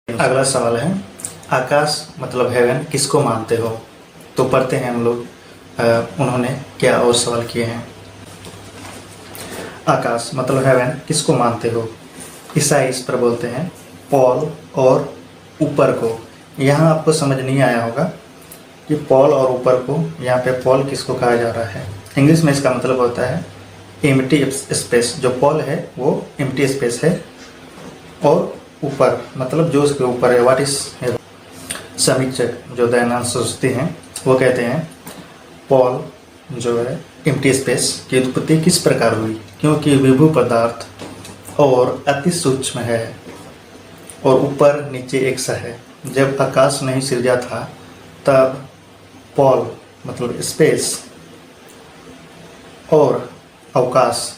अगला सवाल है, आकाश मतलब हेवन किसको मानते हो? तो पढ़ते हैं हम लोग उन्होंने क्या और सवाल किए हैं। आकाश मतलब हेवन किसको मानते हो? ईसाई इस पर बोलते हैं पॉल और ऊपर को। यहाँ आपको समझ नहीं आया होगा कि पॉल और ऊपर को, यहाँ पे पॉल किसको कहा जा रहा है। इंग्लिश में इसका मतलब होता है एम्प्टी स्पेस। जो पॉल है वो एम्प्टी स्पेस है और ऊपर मतलब जो उसके ऊपर है, व्हाट इज। समीक्षक जो दयानंद सरस्वती हैं वो कहते हैं पॉल जो है एम्प्टी स्पेस की उत्पत्ति किस प्रकार हुई, क्योंकि विभु पदार्थ और अति सूक्ष्म है और ऊपर नीचे एक सा है। जब आकाश नहीं सृजा था तब पॉल मतलब स्पेस और अवकाश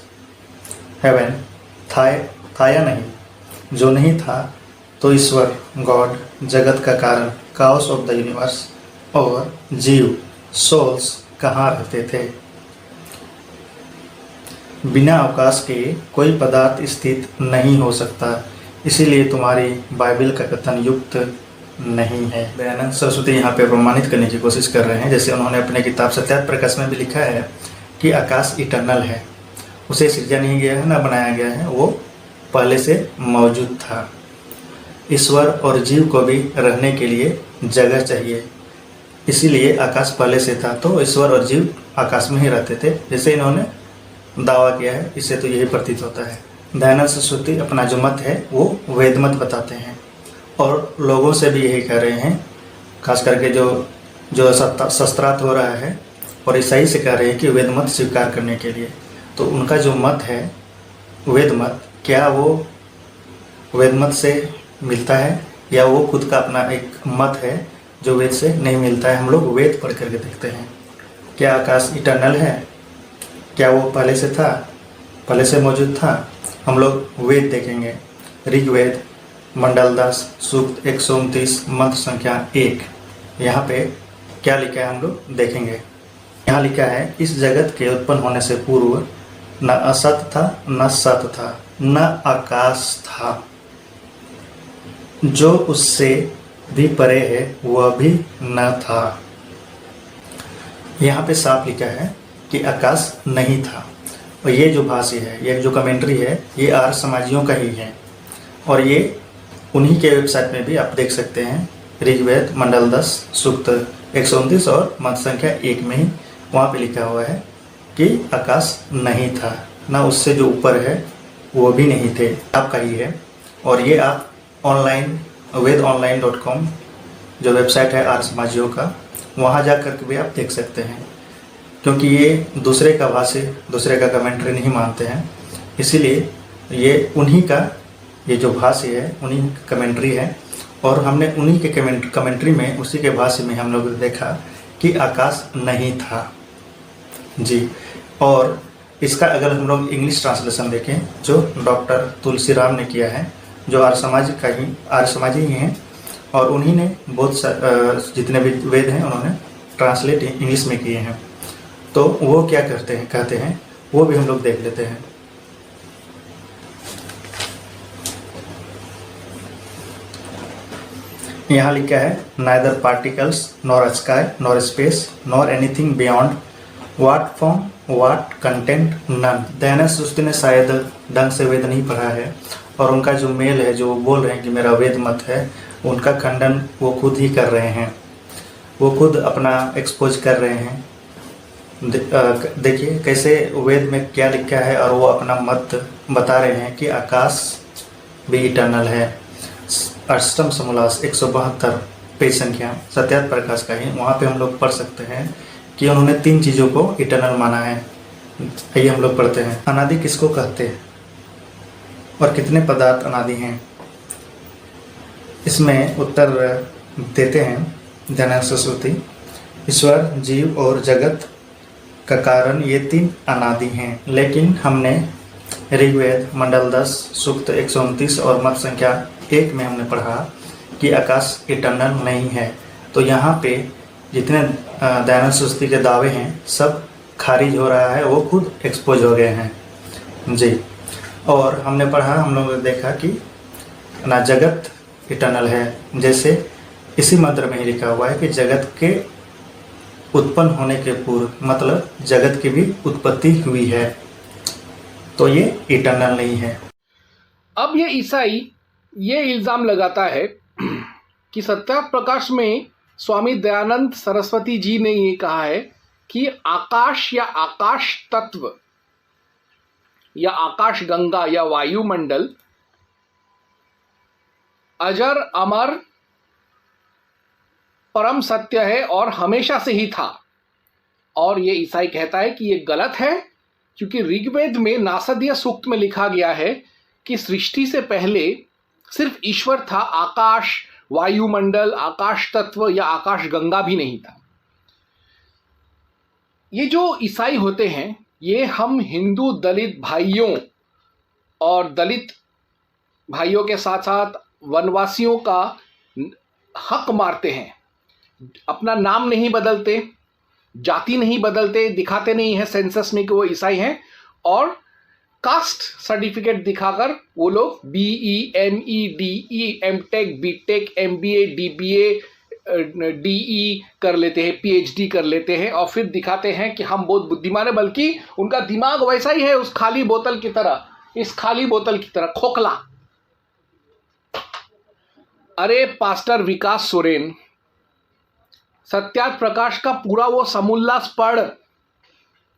हेवन था या नहीं। जो नहीं था तो ईश्वर गॉड जगत का कारण काउस ऑफ द यूनिवर्स और जीव सोल्स कहाँ रहते थे। बिना अवकाश के कोई पदार्थ स्थित नहीं हो सकता, इसीलिए तुम्हारी बाइबल का कथन युक्त नहीं है। दयानंद सरस्वती यहाँ पे प्रमाणित करने की कोशिश कर रहे हैं, जैसे उन्होंने अपने किताब सत्यार्थ प्रकाश में भी लिखा है कि आकाश इटर्नल है, उसे सृजा नहीं गया है ना बनाया गया है, वो पहले से मौजूद था। ईश्वर और जीव को भी रहने के लिए जगह चाहिए, इसीलिए आकाश पहले से था, तो ईश्वर और जीव आकाश में ही रहते थे, जैसे इन्होंने दावा किया है। इससे तो यही प्रतीत होता है। दयानंद सरस्वती अपना जो मत है वो वेद मत बताते हैं और लोगों से भी यही कह रहे हैं, खास करके जो शस्त्रार्थ हो रहा है और ईसाई से कह रहे हैं कि वेद मत स्वीकार करने के लिए। तो उनका जो मत है वेद मत, क्या वो वेद मत से मिलता है या वो खुद का अपना एक मत है जो वेद से नहीं मिलता है। हम लोग वेद पढ़ करके देखते हैं। क्या आकाश इटर्नल है? क्या वो पहले से था, पहले से मौजूद था? हम लोग वेद देखेंगे। ऋग्वेद मंडल 10 सूक्त 129 मंत्र संख्या 1। यहाँ पे क्या लिखा है हम लोग देखेंगे। यहाँ लिखा है, इस जगत के उत्पन्न होने से पूर्व न असत था न सत था न आकाश था, जो उससे भी परे है वह भी न था। यहाँ पे साफ लिखा है कि आकाश नहीं था। और ये जो भाष्य है, ये जो कमेंट्री है, ये आर्य समाजियों का ही है और ये उन्हीं के वेबसाइट में भी आप देख सकते हैं। ऋग्वेद मंडल 10 सूक्त 129 और मंत्र संख्या 1 में ही वहाँ पे लिखा हुआ है कि आकाश नहीं था, ना उससे जो ऊपर है वो भी नहीं थे, आपका ही है। और ये आप ऑनलाइन वेदonline.com जो वेबसाइट है आर्य समाजियों का, वहाँ जा कर के भी आप देख सकते हैं, क्योंकि ये दूसरे का भाष्य, दूसरे का कमेंट्री नहीं मानते हैं, इसीलिए ये उन्हीं का, ये जो भाष्य है उन्हीं की कमेंट्री है। और हमने उन्हीं के कमेंट्री में, उसी के भाष्य में हम लोग देखा कि आकाश नहीं था जी। और इसका अगर हम लोग इंग्लिश ट्रांसलेशन देखें जो डॉक्टर तुलसीराम ने किया है, जो आर्य समाजी ही हैं और उन्हीं ने बहुत जितने भी वेद हैं उन्होंने ट्रांसलेट इंग्लिश में किए हैं। तो वो क्या कहते हैं वो भी हम लोग देख लेते हैं। यहाँ लिखा है, neither particles nor sky nor space nor anything beyond what form what content none. Dayanand Saraswati ने शायद ढंग से वेद नहीं पढ़ा है और उनका जो मेल है, जो बोल रहे हैं कि मेरा वेद मत है, उनका खंडन वो खुद ही कर रहे हैं, वो खुद अपना एक्सपोज कर रहे हैं। देखिए कैसे वेद में क्या लिखा है और वो अपना मत बता रहे हैं कि आकाश भी इटर्नल है। अष्टम समोल्लास 172 पेज संख्या सत्यार्थ प्रकाश का ही, वहाँ पे हम लोग पढ़ सकते हैं कि उन्होंने 3 चीज़ों को इटर्नल माना है। आइए हम लोग पढ़ते हैं। अनादि किसको कहते हैं और कितने पदार्थ अनादि हैं? इसमें उत्तर देते हैं दयानंद सरस्वती, ईश्वर जीव और जगत का कारण ये 3 अनादि हैं। लेकिन हमने ऋग्वेद मंडल 10 सूक्त 129 और मंत्र संख्या 1 में हमने पढ़ा कि आकाश इटर्नल नहीं है। तो यहाँ पे जितने दयानंद सरस्वती के दावे हैं सब खारिज हो रहा है, वो खुद एक्सपोज हो गए हैं जी। और हमने पढ़ा, हम लोगों ने देखा कि ना जगत इटर्नल है। जैसे इसी मंत्र में ही लिखा हुआ है कि जगत के उत्पन्न होने के पूर्व, मतलब जगत की भी उत्पत्ति हुई है, तो ये इटर्नल नहीं है। अब ये ईसाई ये इल्ज़ाम लगाता है कि सत्या प्रकाश में स्वामी दयानंद सरस्वती जी ने ये कहा है कि आकाश या आकाश तत्व या आकाश गंगा या वायुमंडल अजर अमर परम सत्य है और हमेशा से ही था। और ये ईसाई कहता है कि ये गलत है, क्योंकि ऋग्वेद में नासदीय सूक्त में लिखा गया है कि सृष्टि से पहले सिर्फ ईश्वर था, आकाश, वायुमंडल, आकाश तत्व या आकाश गंगा भी नहीं था। ये जो ईसाई होते हैं ये हम हिंदू दलित भाइयों और दलित भाइयों के साथ साथ वनवासियों का हक मारते हैं। अपना नाम नहीं बदलते, जाति नहीं बदलते, दिखाते नहीं है सेंसस में कि वो ईसाई हैं, और कास्ट सर्टिफिकेट दिखाकर वो लोग BE, ME, DE, MTech, BTech, MBA, DBA, DE कर लेते हैं, PhD कर लेते हैं, और फिर दिखाते हैं कि हम बहुत बुद्धिमान है, बल्कि उनका दिमाग वैसा ही है उस खाली बोतल की तरह, इस खाली बोतल की तरह खोखला। अरे पास्टर विकास सोरेन, सत्यार्थ प्रकाश का पूरा वो समोल्लास पढ़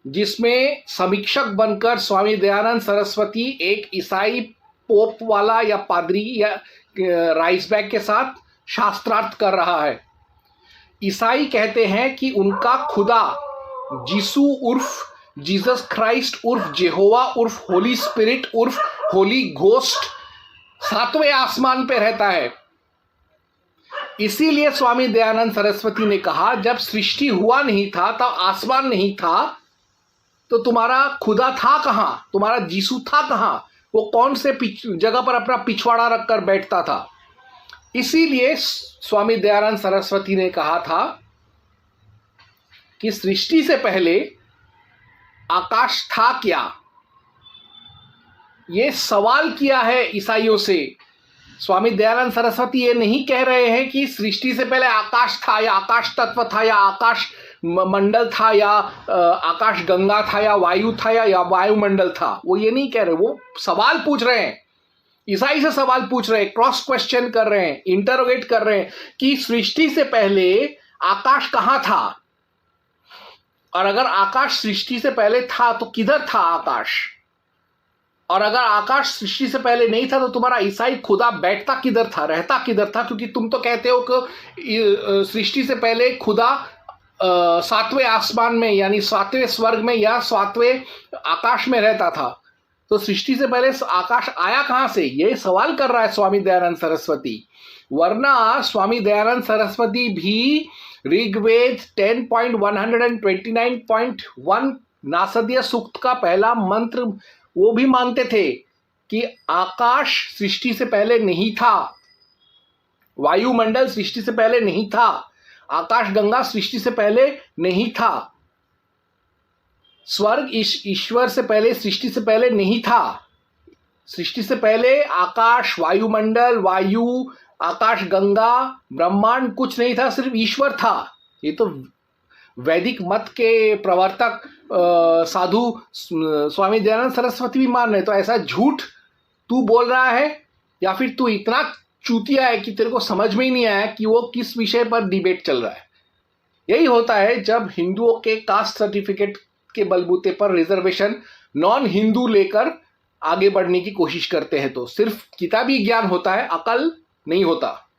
जिसमें समीक्षक बनकर स्वामी दयानंद सरस्वती एक ईसाई पोप वाला या पादरी या राइसबैग के साथ शास्त्रार्थ कर रहा है। ईसाई कहते हैं कि उनका खुदा जीसू उर्फ जीसस क्राइस्ट उर्फ जेहोवा उर्फ होली स्पिरिट उर्फ होली घोस्ट 7वें आसमान पे रहता है। इसीलिए स्वामी दयानंद सरस्वती ने कहा जब सृष्टि हुआ नहीं था तब आसमान नहीं था, तो तुम्हारा खुदा था कहां, तुम्हारा जीसू था कहां, वो कौन से जगह पर अपना पिछवाड़ा रखकर बैठता था। इसीलिए स्वामी दयानंद सरस्वती ने कहा था कि सृष्टि से पहले आकाश था क्या। ये सवाल किया है ईसाइयों से। स्वामी दयानंद सरस्वती ये नहीं कह रहे हैं कि सृष्टि से पहले आकाश था या आकाश तत्व था या आकाश मंडल था या आकाश गंगा था या वायु था या वायुमंडल था। वो ये नहीं कह रहे, वो सवाल पूछ रहे हैं, ईसाई से सवाल पूछ रहे हैं, क्रॉस क्वेश्चन कर रहे हैं, इंटरोगेट कर रहे हैं कि सृष्टि से पहले आकाश कहां था, और अगर आकाश सृष्टि से पहले था तो किधर था आकाश, और अगर आकाश सृष्टि से पहले नहीं था तो तुम्हारा ईसाई खुदा बैठता किधर था, रहता किधर था। क्योंकि तुम तो कहते हो कि सृष्टि से पहले खुदा 7वें आसमान में यानी 7वें स्वर्ग में या 7वें आकाश में रहता था, तो सृष्टि से पहले आकाश आया कहां से, ये सवाल कर रहा है स्वामी दयानंद सरस्वती। वरना स्वामी दयानंद सरस्वती भी ऋग्वेद 10.129.1 नासदीय सूक्त का पहला मंत्र वो भी मानते थे कि आकाश सृष्टि से पहले नहीं था, वायुमंडल सृष्टि से पहले नहीं था, आकाश गंगा सृष्टि से पहले नहीं था, स्वर्ग ईश्वर से पहले सृष्टि से पहले नहीं था। सृष्टि से पहले आकाश, वायुमंडल, वायु, आकाश गंगा, ब्रह्मांड कुछ नहीं था, सिर्फ ईश्वर था। ये तो वैदिक मत के प्रवर्तक साधु स्वामी दयानंद सरस्वती भी मान रहे। तो ऐसा झूठ तू बोल रहा है या फिर तू इतना चूतिया है कि तेरे को समझ में ही नहीं आया कि वो किस विषय पर डिबेट चल रहा है। यही होता है जब हिंदुओं के कास्ट सर्टिफिकेट के बलबूते पर रिजर्वेशन नॉन हिंदू लेकर आगे बढ़ने की कोशिश करते हैं। तो सिर्फ किताबी ज्ञान होता है, अकल नहीं होता।